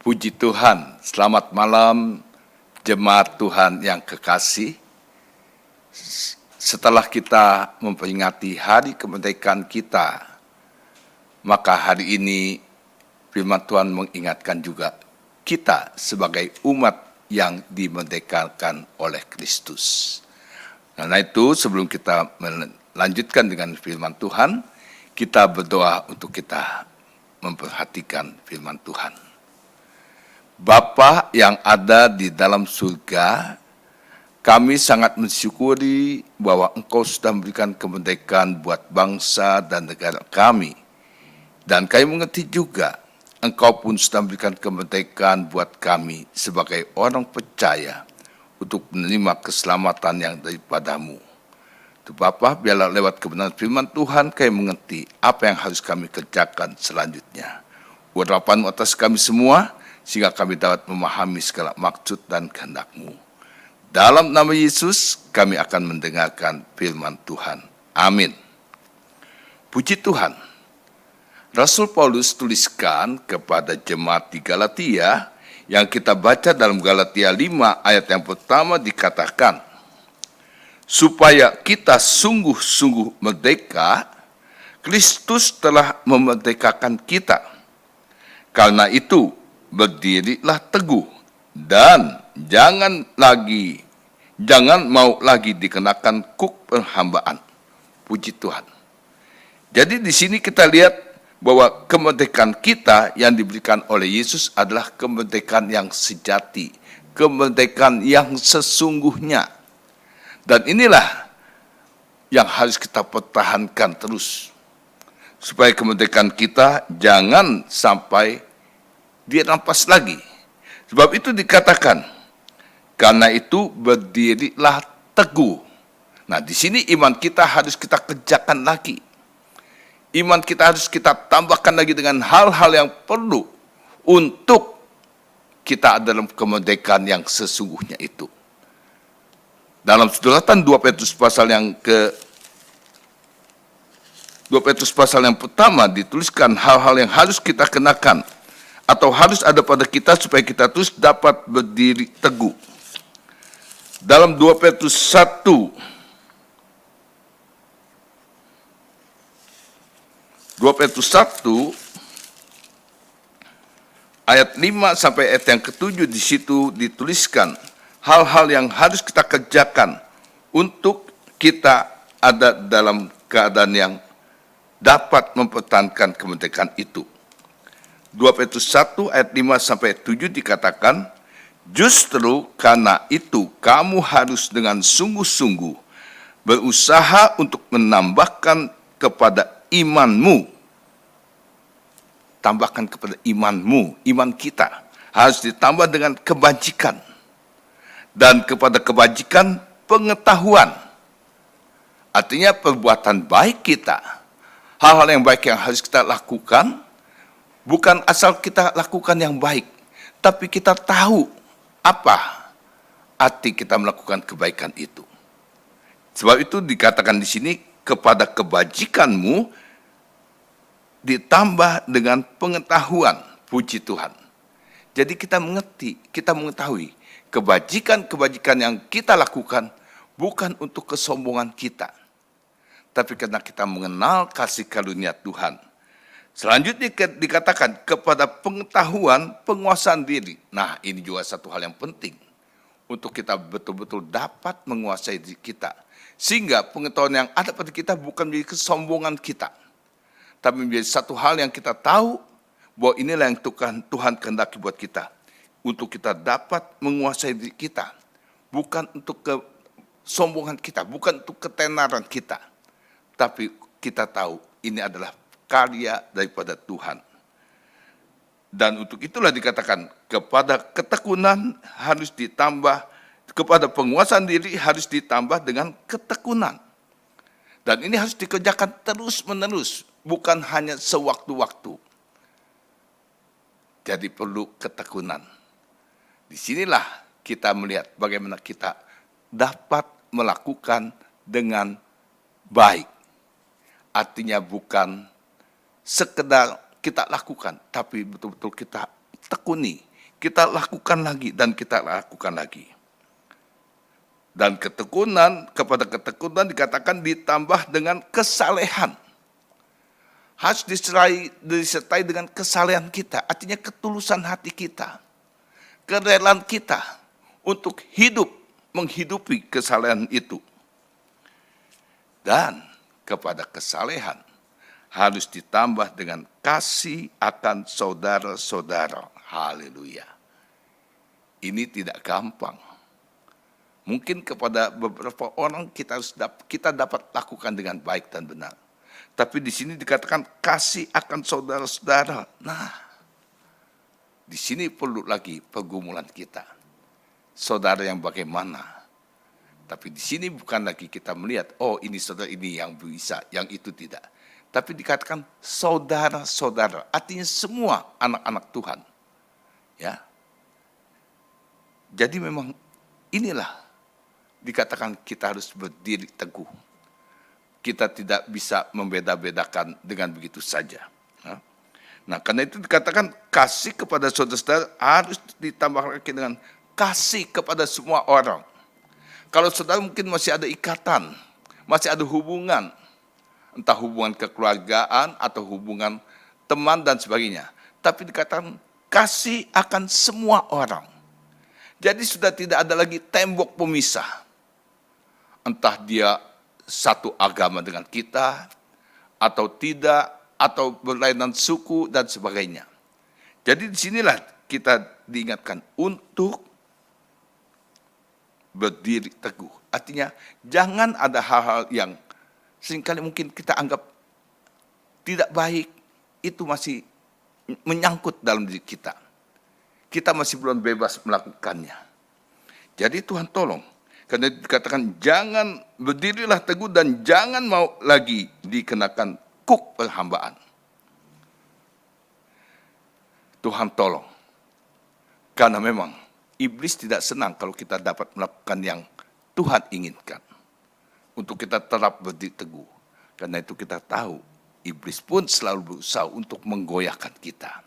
Puji Tuhan, selamat malam jemaat Tuhan yang kekasih. Setelah kita memperingati hari kemerdekaan kita, maka hari ini firman Tuhan mengingatkan juga kita sebagai umat yang dimerdekakan oleh Kristus. Karena itu sebelum kita melanjutkan dengan firman Tuhan, kita berdoa untuk kita memperhatikan firman Tuhan. Bapa yang ada di dalam surga, kami sangat mensyukuri bahwa Engkau sudah memberikan kemerdekaan buat bangsa dan negara kami. Dan kami mengerti juga, Engkau pun sudah memberikan kemerdekaan buat kami sebagai orang percaya untuk menerima keselamatan yang daripadamu. Itu Bapa, biarlah lewat kebenaran firman Tuhan kami mengerti apa yang harus kami kerjakan selanjutnya. Urapan atas kami semua, sehingga kami dapat memahami segala maksud dan kehendak-Mu. Dalam nama Yesus, kami akan mendengarkan firman Tuhan. Amin. Puji Tuhan. Rasul Paulus tuliskan kepada jemaat di Galatia, yang kita baca dalam Galatia 5 ayat yang pertama dikatakan, supaya kita sungguh-sungguh merdeka, Kristus telah memerdekakan kita. Karena itu, berdirilah teguh dan jangan mau lagi dikenakan kuk penghambaan. Puji Tuhan. Jadi di sini kita lihat bahwa kemerdekaan kita yang diberikan oleh Yesus adalah kemerdekaan yang sejati, kemerdekaan yang sesungguhnya. Dan inilah yang harus kita pertahankan terus, supaya kemerdekaan kita jangan sampai dirampas lagi. Sebab itu dikatakan, karena itu berdirilah teguh. Nah, di sini iman kita harus kita kerjakan lagi. Iman kita harus kita tambahkan lagi dengan hal-hal yang perlu untuk kita dalam kemerdekaan yang sesungguhnya itu. Dalam suratan 2 Petrus pasal yang pertama dituliskan hal-hal yang harus kita kenakan atau harus ada pada kita supaya kita terus dapat berdiri teguh. Dalam 2 Petrus 1 ayat 5 sampai ayat yang ke-7 di situ dituliskan hal-hal yang harus kita kerjakan untuk kita ada dalam keadaan yang dapat mempertahankan kemerdekaan itu. 2 Petrus 1 ayat 5 sampai 7 dikatakan, justru karena itu kamu harus dengan sungguh-sungguh berusaha untuk menambahkan kepada imanmu. Tambahkan kepada imanmu, iman kita harus ditambah dengan kebajikan. Dan kepada kebajikan pengetahuan. Artinya perbuatan baik kita, hal-hal yang baik yang harus kita lakukan, bukan asal kita lakukan yang baik, tapi kita tahu apa arti kita melakukan kebaikan itu. Sebab itu dikatakan di sini, kepada kebajikanmu ditambah dengan pengetahuan. Puji Tuhan. Jadi kita mengerti, kita mengetahui kebajikan-kebajikan yang kita lakukan bukan untuk kesombongan kita, tapi karena kita mengenal kasih karunia Tuhan. Selanjutnya dikatakan kepada pengetahuan penguasaan diri. Nah, ini juga satu hal yang penting untuk kita betul-betul dapat menguasai diri kita. Sehingga pengetahuan yang ada pada kita bukan menjadi kesombongan kita, tapi menjadi satu hal yang kita tahu bahwa inilah yang Tuhan kehendaki buat kita. Untuk kita dapat menguasai diri kita. Bukan untuk kesombongan kita, bukan untuk ketenaran kita. Tapi kita tahu ini adalah karya daripada Tuhan. Dan untuk itulah dikatakan kepada ketekunan harus ditambah, kepada penguasaan diri harus ditambah dengan ketekunan. Dan ini harus dikerjakan terus-menerus, bukan hanya sewaktu-waktu. Jadi perlu ketekunan. Disinilah kita melihat bagaimana kita dapat melakukan dengan baik. Artinya bukan sekedar kita lakukan, tapi betul-betul kita tekuni, kita lakukan lagi dan kita lakukan lagi. Dan ketekunan, kepada ketekunan dikatakan ditambah dengan kesalehan. Harus disertai dengan kesalehan kita, artinya ketulusan hati kita, kerelaan kita untuk hidup, menghidupi kesalehan itu. Dan kepada kesalehan harus ditambah dengan kasih akan saudara-saudara. Haleluya. Ini tidak gampang. Mungkin kepada beberapa orang kita dapat lakukan dengan baik dan benar. Tapi di sini dikatakan kasih akan saudara-saudara. Nah, di sini perlu lagi pergumulan kita. Saudara yang bagaimana? Tapi di sini bukan lagi kita melihat, oh ini saudara ini yang bisa, yang itu tidak. Tapi dikatakan saudara-saudara, artinya semua anak-anak Tuhan. Ya. Jadi memang inilah dikatakan kita harus berdiri teguh. Kita tidak bisa membeda-bedakan dengan begitu saja. Nah, karena itu dikatakan kasih kepada saudara-saudara harus ditambah lagi dengan kasih kepada semua orang. Kalau saudara mungkin masih ada ikatan, masih ada hubungan, entah hubungan kekeluargaan atau hubungan teman dan sebagainya. Tapi dikatakan kasih akan semua orang. Jadi sudah tidak ada lagi tembok pemisah. Entah dia satu agama dengan kita, atau tidak, atau berlainan suku dan sebagainya. Jadi disinilah kita diingatkan untuk berdiri teguh. Artinya jangan ada hal-hal yang seringkali mungkin kita anggap tidak baik, itu masih menyangkut dalam diri kita. Kita masih belum bebas melakukannya. Jadi Tuhan tolong, karena dikatakan jangan berdirilah teguh dan jangan mau lagi dikenakan kuk perhambaan. Tuhan tolong, karena memang iblis tidak senang kalau kita dapat melakukan yang Tuhan inginkan. Untuk kita tetap berdiri teguh. Karena itu kita tahu, iblis pun selalu berusaha untuk menggoyahkan kita.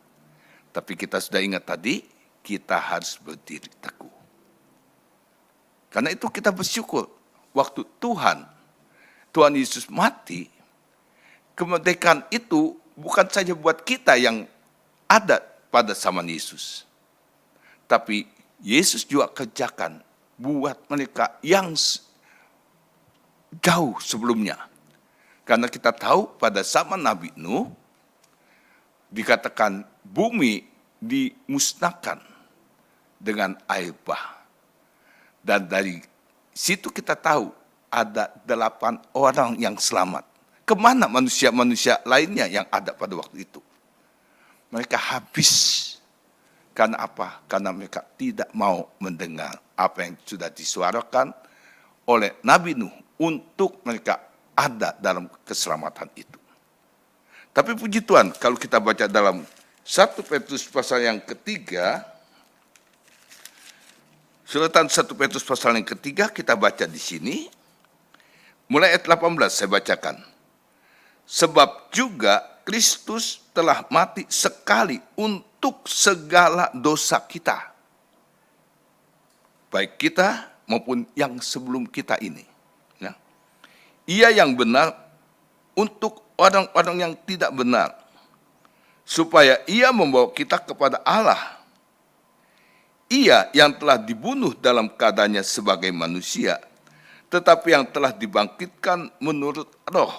Tapi kita sudah ingat tadi, kita harus berdiri teguh. Karena itu kita bersyukur, waktu Tuhan Yesus mati, kemerdekaan itu bukan saja buat kita yang ada pada zaman Yesus. Tapi Yesus juga kerjakan buat mereka yang jauh sebelumnya. Karena kita tahu pada zaman Nabi Nuh, dikatakan bumi dimusnahkan dengan air bah. Dan dari situ kita tahu ada 8 orang yang selamat. Kemana manusia-manusia lainnya yang ada pada waktu itu? Mereka habis. Karena apa? Karena mereka tidak mau mendengar apa yang sudah disuarakan oleh Nabi Nuh untuk mereka ada dalam keselamatan itu. Tapi puji Tuhan, kalau kita baca dalam 1 Petrus pasal yang ketiga, suratan 1 Petrus pasal yang ketiga kita baca di sini, mulai ayat 18 saya bacakan. Sebab juga Kristus telah mati sekali untuk segala dosa kita. Baik kita maupun yang sebelum kita ini. Ya. Ia yang benar untuk orang-orang yang tidak benar. Supaya ia membawa kita kepada Allah. Ia yang telah dibunuh dalam keadaannya sebagai manusia, tetapi yang telah dibangkitkan menurut roh.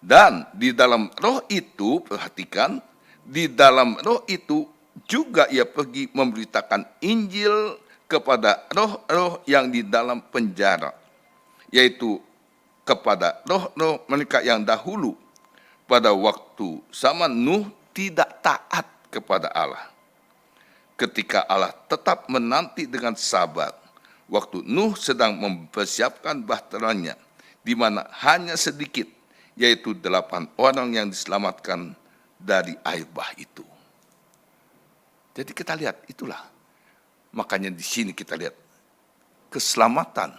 Dan di dalam roh itu, perhatikan, di dalam roh itu juga ia pergi memberitakan Injil kepada roh-roh yang di dalam penjara, yaitu kepada roh-roh mereka yang dahulu pada waktu zaman Nuh tidak taat kepada Allah. Ketika Allah tetap menanti dengan sabar, waktu Nuh sedang mempersiapkan bahteranya, di mana hanya sedikit, yaitu 8 orang yang diselamatkan dari air bah itu. Jadi kita lihat, itulah. Makanya di sini kita lihat, keselamatan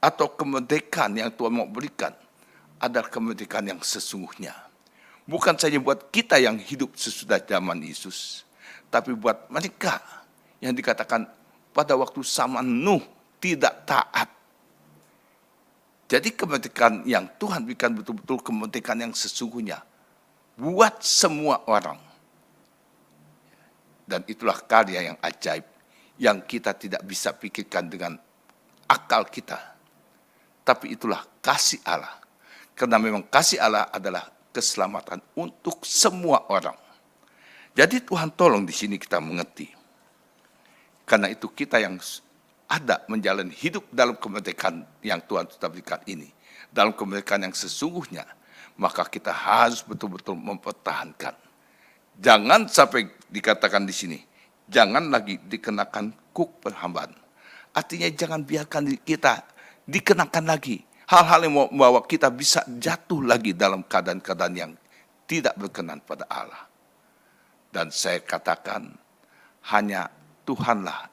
atau kemerdekaan yang Tuhan mau berikan adalah kemerdekaan yang sesungguhnya. Bukan saja buat kita yang hidup sesudah zaman Yesus, tapi buat mereka yang dikatakan pada waktu zaman Nuh tidak taat. Jadi kemerdekaan yang Tuhan berikan betul-betul kemerdekaan yang sesungguhnya buat semua orang. Dan itulah karya yang ajaib yang kita tidak bisa pikirkan dengan akal kita. Tapi itulah kasih Allah. Karena memang kasih Allah adalah keselamatan untuk semua orang. Jadi Tuhan tolong di sini kita mengerti. Karena itu kita yang ada menjalani hidup dalam kemerdekaan yang Tuhan sudah berikan ini. Dalam kemerdekaan yang sesungguhnya, maka kita harus betul-betul mempertahankan. Jangan sampai dikatakan di sini, jangan lagi dikenakan kuk perhambaan. Artinya jangan biarkan kita dikenakan lagi hal-hal yang membawa kita bisa jatuh lagi dalam keadaan-keadaan yang tidak berkenan pada Allah. Dan saya katakan, hanya Tuhanlah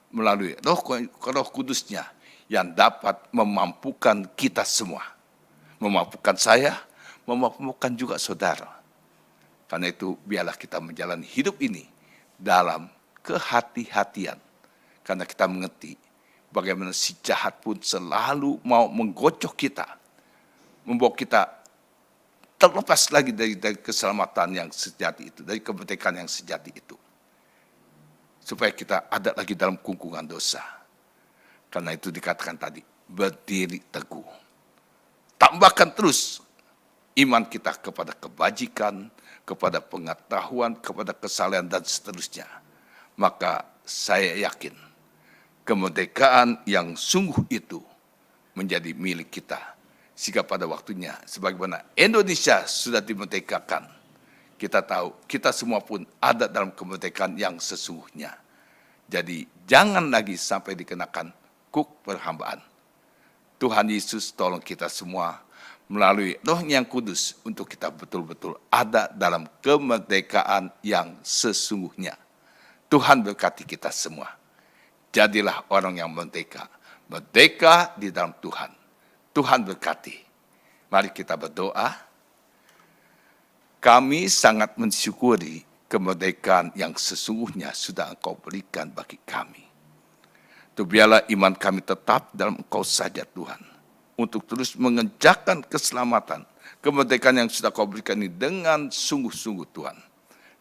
melalui Roh Kudusnya yang dapat memampukan kita semua. Memampukan saya, memampukan juga saudara. Karena itu biarlah kita menjalani hidup ini dalam kehati-hatian. Karena kita mengerti bagaimana si jahat pun selalu mau menggocok kita. Membawa kita terlepas lagi dari keselamatan yang sejati itu, dari kemerdekaan yang sejati itu. Supaya kita ada lagi dalam kungkungan dosa. Karena itu dikatakan tadi, berdiri teguh. Tambahkan terus iman kita kepada kebajikan, kepada pengetahuan, kepada kesalehan dan seterusnya. Maka saya yakin kemerdekaan yang sungguh itu menjadi milik kita. Sehingga pada waktunya, sebagaimana Indonesia sudah dimerdekakan, kita tahu kita semua pun ada dalam kemerdekaan yang sesungguhnya. Jadi jangan lagi sampai dikenakan kuk perhambaan. Tuhan Yesus tolong kita semua melalui Roh yang Kudus untuk kita betul-betul ada dalam kemerdekaan yang sesungguhnya. Tuhan berkati kita semua. Jadilah orang yang merdeka. Merdeka di dalam Tuhan. Tuhan berkati. Mari kita berdoa. Kami sangat mensyukuri kemerdekaan yang sesungguhnya sudah Engkau berikan bagi kami. Itu biarlah iman kami tetap dalam Engkau saja Tuhan. Untuk terus mengejarkan keselamatan, kemerdekaan yang sudah Kau berikan ini dengan sungguh-sungguh Tuhan.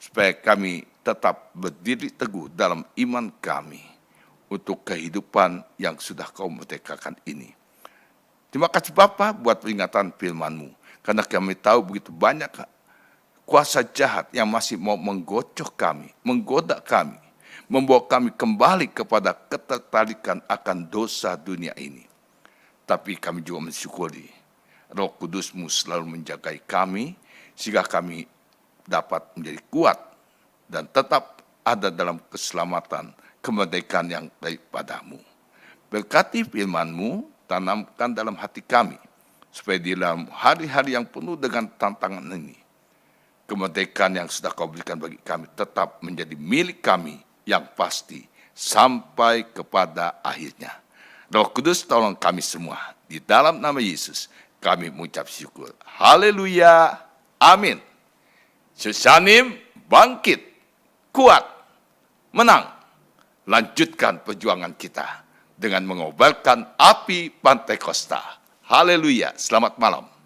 Supaya kami tetap berdiri teguh dalam iman kami untuk kehidupan yang sudah Kau merdekakan ini. Terima kasih Bapa buat peringatan firman-Mu. Karena kami tahu begitu banyak kuasa jahat yang masih mau menggocok kami, menggoda kami, membawa kami kembali kepada ketertarikan akan dosa dunia ini. Tapi kami juga mensyukuri Roh Kudus-Mu selalu menjagai kami, sehingga kami dapat menjadi kuat dan tetap ada dalam keselamatan, kemerdekaan yang daripada-Mu. Berkati firman-Mu, tanamkan dalam hati kami, supaya di dalam hari-hari yang penuh dengan tantangan ini, kemerdekaan yang sudah Kau berikan bagi kami tetap menjadi milik kami yang pasti sampai kepada akhirnya. Roh Kudus tolong kami semua. Di dalam nama Yesus kami mengucap syukur. Haleluya. Amin. Susanim bangkit. Kuat. Menang. Lanjutkan perjuangan kita dengan mengobarkan api Pantekosta. Haleluya. Selamat malam.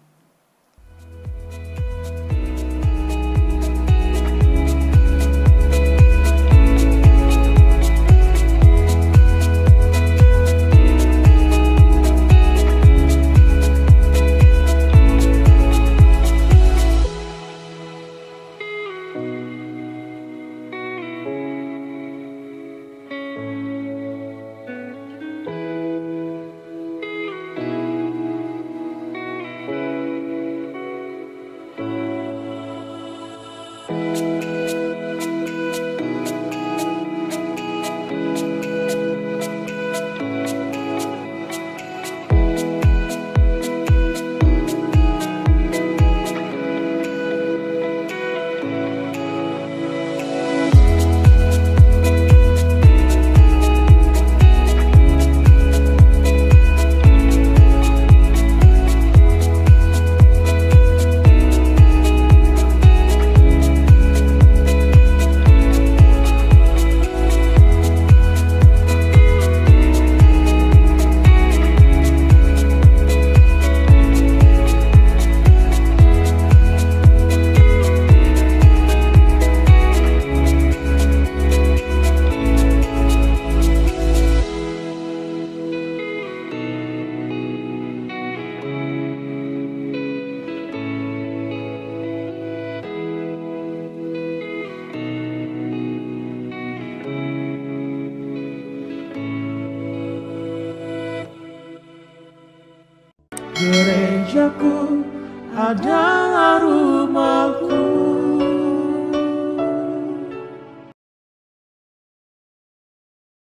gerejaku adalah rumahku.